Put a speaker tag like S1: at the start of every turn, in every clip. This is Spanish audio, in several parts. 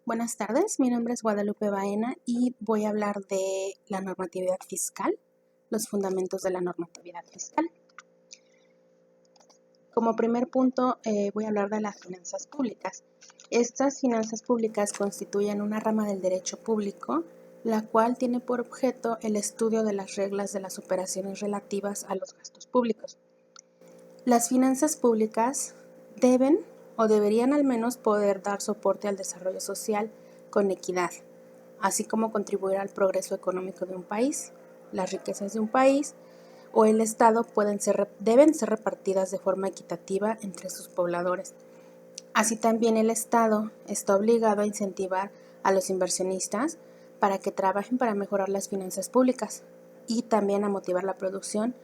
S1: Buenas tardes, mi nombre es Guadalupe Baena y voy a hablar de la normatividad fiscal, los fundamentos de la normatividad fiscal. Como primer punto, voy a hablar de las finanzas públicas. Estas finanzas públicas constituyen una rama del derecho público, la cual tiene por objeto el estudio de las reglas de las operaciones relativas a los gastos públicos. Las finanzas públicas deben o deberían al menos poder dar soporte al desarrollo social con equidad, así como contribuir al progreso económico de un país. Las riquezas de un país o el Estado deben ser repartidas de forma equitativa entre sus pobladores. Así también el Estado está obligado a incentivar a los inversionistas para que trabajen para mejorar las finanzas públicas y también a motivar la producción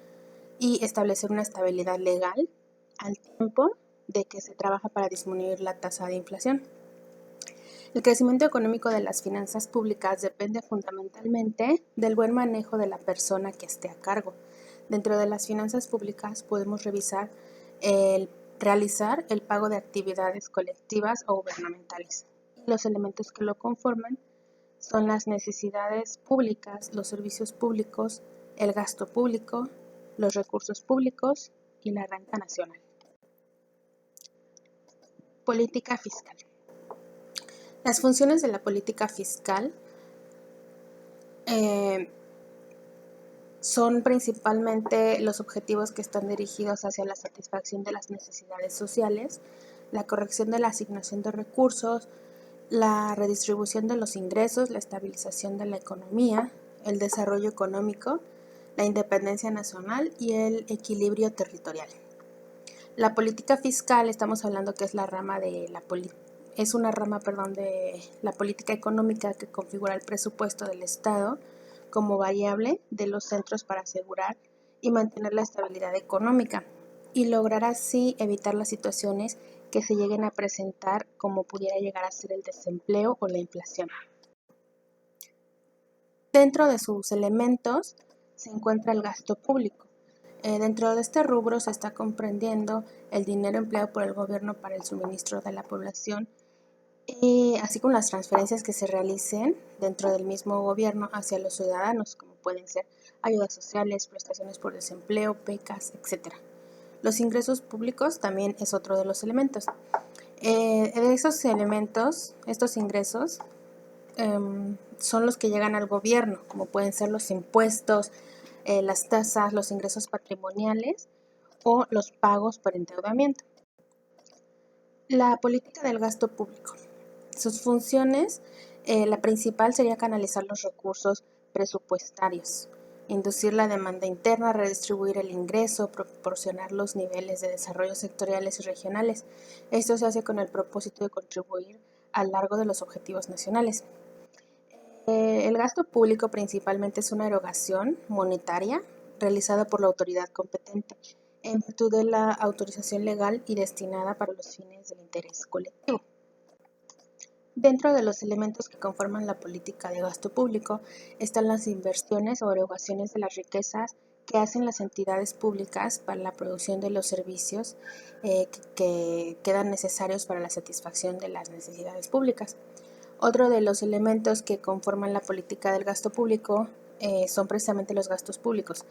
S1: y establecer una estabilidad legal al tiempo de que se trabaja para disminuir la tasa de inflación. El crecimiento económico de las finanzas públicas depende fundamentalmente del buen manejo de la persona que esté a cargo. Dentro de las finanzas públicas podemos realizar el pago de actividades colectivas o gubernamentales. Los elementos que lo conforman son las necesidades públicas, los servicios públicos, el gasto público, los recursos públicos y la renta nacional. Política fiscal. Las funciones de la política fiscal son principalmente los objetivos que están dirigidos hacia la satisfacción de las necesidades sociales, la corrección de la asignación de recursos, la redistribución de los ingresos, la estabilización de la economía, el desarrollo económico, la independencia nacional y el equilibrio territorial. La política fiscal, estamos hablando que es una rama de la política económica que configura el presupuesto del Estado como variable de los centros para asegurar y mantener la estabilidad económica y lograr así evitar las situaciones que se lleguen a presentar, como pudiera llegar a ser el desempleo o la inflación. Dentro de sus elementos se encuentra el gasto público. Dentro de este rubro se está comprendiendo el dinero empleado por el gobierno para el suministro de la población, así como las transferencias que se realicen dentro del mismo gobierno hacia los ciudadanos, como pueden ser ayudas sociales, prestaciones por desempleo, becas, etc. Los ingresos públicos también es otro de los elementos. De esos elementos, estos ingresos son los que llegan al gobierno, como pueden ser los impuestos, las tasas, los ingresos patrimoniales o los pagos por endeudamiento. La política del gasto público. Sus funciones, la principal sería canalizar los recursos presupuestarios, inducir la demanda interna, redistribuir el ingreso, proporcionar los niveles de desarrollo sectoriales y regionales. Esto se hace con el propósito de contribuir a lo largo de los objetivos nacionales. El gasto público principalmente es una erogación monetaria realizada por la autoridad competente en virtud de la autorización legal y destinada para los fines del interés colectivo. Dentro de los elementos que conforman la política de gasto público están las inversiones o erogaciones de las riquezas que hacen las entidades públicas para la producción de los servicios que quedan necesarios para la satisfacción de las necesidades públicas. Otro de los elementos que conforman la política del gasto público son precisamente los gastos públicos.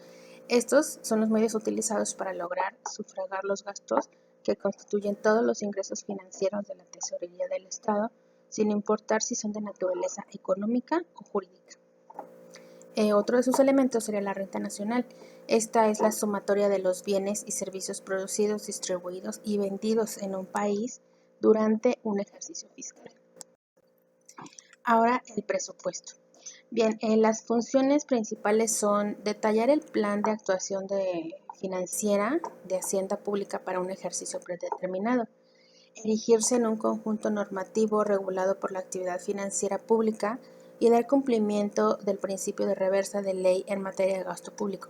S1: Estos son los medios utilizados para lograr sufragar los gastos que constituyen todos los ingresos financieros de la tesorería del Estado, sin importar si son de naturaleza económica o jurídica. Otro de sus elementos sería la renta nacional. Esta es la sumatoria de los bienes y servicios producidos, distribuidos y vendidos en un país durante un ejercicio fiscal. Ahora el presupuesto. Bien, las funciones principales son detallar el plan de actuación financiera de Hacienda Pública para un ejercicio predeterminado, erigirse en un conjunto normativo regulado por la actividad financiera pública y dar cumplimiento del principio de reversa de ley en materia de gasto público,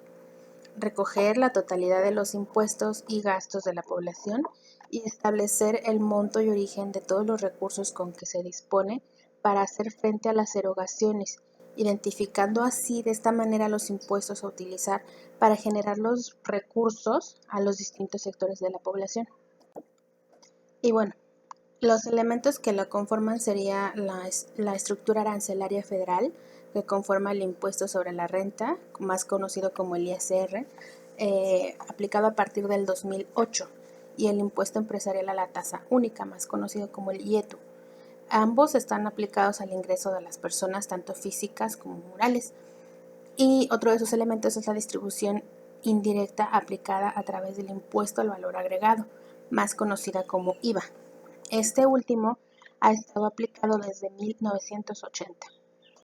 S1: recoger la totalidad de los impuestos y gastos de la población y establecer el monto y origen de todos los recursos con que se dispone para hacer frente a las erogaciones, identificando así de esta manera los impuestos a utilizar para generar los recursos a los distintos sectores de la población. Y bueno, Los elementos que lo conforman sería la estructura arancelaria federal, que conforma el impuesto sobre la renta, más conocido como el ISR, aplicado a partir del 2008, y el impuesto empresarial a la tasa única, más conocido como el IETU. Ambos están aplicados al ingreso de las personas, tanto físicas como morales. Y otro de sus elementos es la distribución indirecta aplicada a través del impuesto al valor agregado, más conocida como IVA. Este último ha estado aplicado desde 1980.